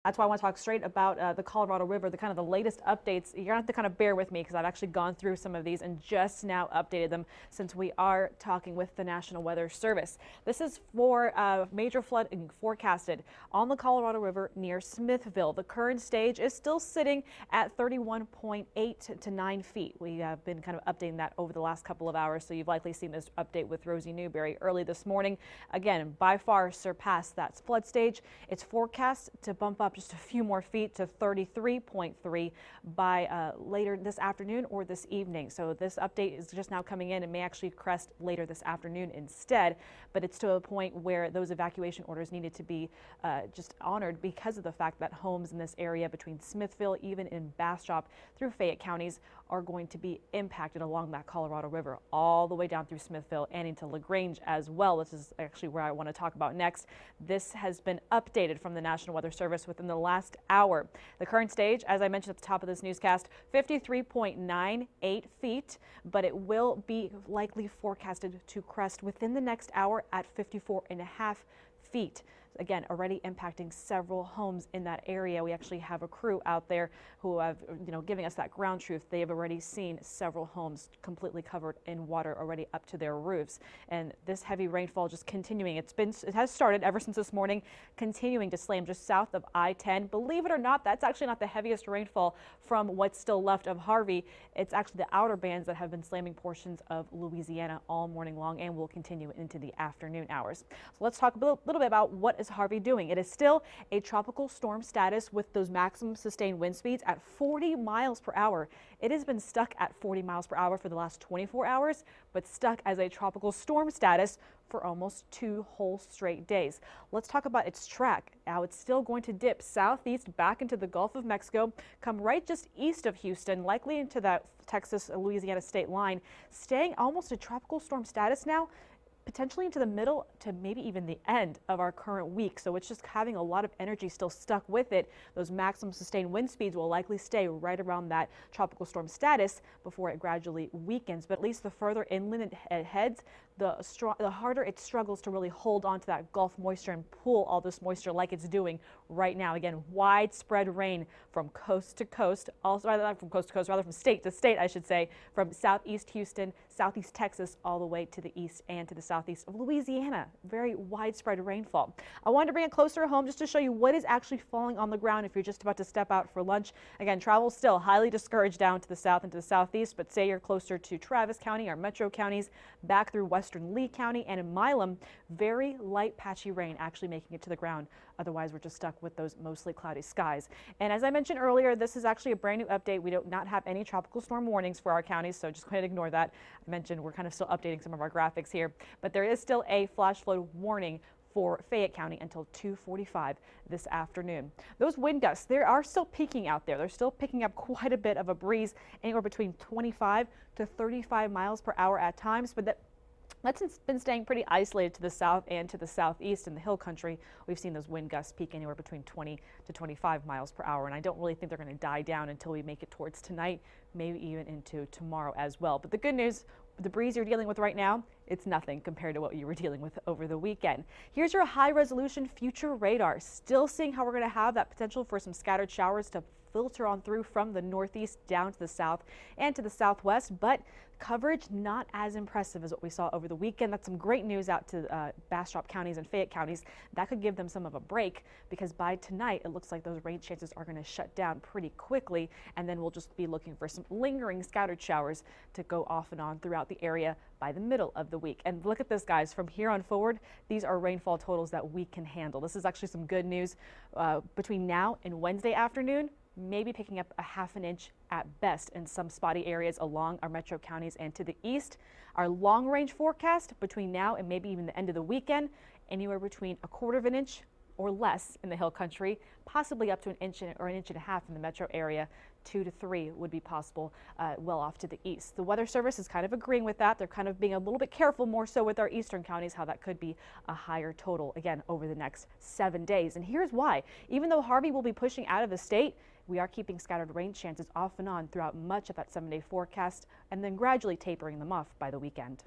That's why I want to talk straight about the Colorado River, the latest updates. You're going to have to kind of bear with me because I've actually gone through some of these and just now updated them since we are talking with the National Weather Service. This is for major flooding forecasted on the Colorado River near Smithville. The current stage is still sitting at 31.8 to 9 feet. We have been kind of updating that over the last couple of hours, so you've likely seen this update with Rosie Newberry early this morning. Again, by far surpassed that flood stage. It's forecast to bump up just a few more feet to 33.3 by later this afternoon or this evening. So this update is just now coming in and may actually crest later this afternoon instead. But it's to a point where those evacuation orders needed to be just honored because of the fact that homes in this area between Smithville, even in Bastrop through Fayette counties, are going to be impacted along that Colorado River all the way down through Smithville and into LaGrange as well. This is actually where I want to talk about next. This has been updated from the National Weather Service within the last hour. The current stage, as I mentioned at the top of this newscast, 53.98 feet, but it will be likely forecasted to crest within the next hour at 54.5 feet. Again, already impacting several homes in that area. We actually have a crew out there who have, giving us that ground truth. They have already seen several homes completely covered in water already up to their roofs. And this heavy rainfall just continuing. It has started ever since this morning, continuing to slam just south of I-10. Believe it or not, that's actually not the heaviest rainfall from what's still left of Harvey. It's actually the outer bands that have been slamming portions of Louisiana all morning long and will continue into the afternoon hours. So let's talk a little bit about what is Harvey doing. It is still a tropical storm status with those maximum sustained wind speeds at 40 miles per hour. It has been stuck at 40 miles per hour for the last 24 hours, but stuck as a tropical storm status for almost 2 whole straight days. Let's talk about its track. Now it's still going to dip southeast back into the Gulf of Mexico, come right just east of Houston, likely into that Texas-Louisiana state line, staying almost a tropical storm status now, potentially into the middle to maybe even the end of our current week. So it's just having a lot of energy still stuck with it. Those maximum sustained wind speeds will likely stay right around that tropical storm status before it gradually weakens. But at least the further inland it heads, the harder it struggles to really hold on to that Gulf moisture and pull all this moisture like it's doing right now. Again, widespread rain from coast to coast, also rather not from coast to coast, rather from state to state, I should say, from southeast Houston, southeast Texas, all the way to the east and to the southeast of Louisiana. Very widespread rainfall. I wanted to bring it closer home just to show you what is actually falling on the ground if you're just about to step out for lunch. Again, travel still highly discouraged down to the south and to the southeast, but say you're closer to Travis County, our metro counties, back through western Lee County and in Milam, very light patchy rain actually making it to the ground. Otherwise, we're just stuck with those mostly cloudy skies. And as I mentioned earlier, this is actually a brand new update. We do not have any tropical storm warnings for our counties, so just go ahead and ignore that. I mentioned we're kind of still updating some of our graphics here, but there is still a flash flood warning for Fayette County until 2:45 this afternoon. Those wind gusts, they are still peaking out there. They're still picking up quite a bit of a breeze, anywhere between 25 to 35 miles per hour at times, but that's been staying pretty isolated to the south and to the southeast in the hill country. We've seen those wind gusts peak anywhere between 20 to 25 miles per hour, and I don't really think they're going to die down until we make it towards tonight, maybe even into tomorrow as well. But the good news, the breeze you're dealing with right now, it's nothing compared to what you were dealing with over the weekend. Here's your high-resolution future radar. Still seeing how we're going to have that potential for some scattered showers to filter on through from the northeast down to the south and to the southwest, but coverage not as impressive as what we saw over the weekend. That's some great news out to Bastrop counties and Fayette counties. That could give them some of a break because by tonight it looks like those rain chances are going to shut down pretty quickly, and then we'll just be looking for some lingering scattered showers to go off and on throughout the area by the middle of the week. And look at this, guys, from here on forward, these are rainfall totals that we can handle. This is actually some good news. Between now and Wednesday afternoon, maybe picking up a ½ an inch at best in some spotty areas along our metro counties and to the east. Our long range forecast between now and maybe even the end of the weekend, anywhere between ¼ of an inch or less in the hill country, possibly up to an inch or an inch and a half in the metro area. 2 to 3 would be possible well off to the east. The Weather Service is kind of agreeing with that. They're kind of being a little bit careful more so with our eastern counties, how that could be a higher total again over the next 7 days. And here's why. Even though Harvey will be pushing out of the state, we are keeping scattered rain chances off and on throughout much of that 7-day forecast and then gradually tapering them off by the weekend.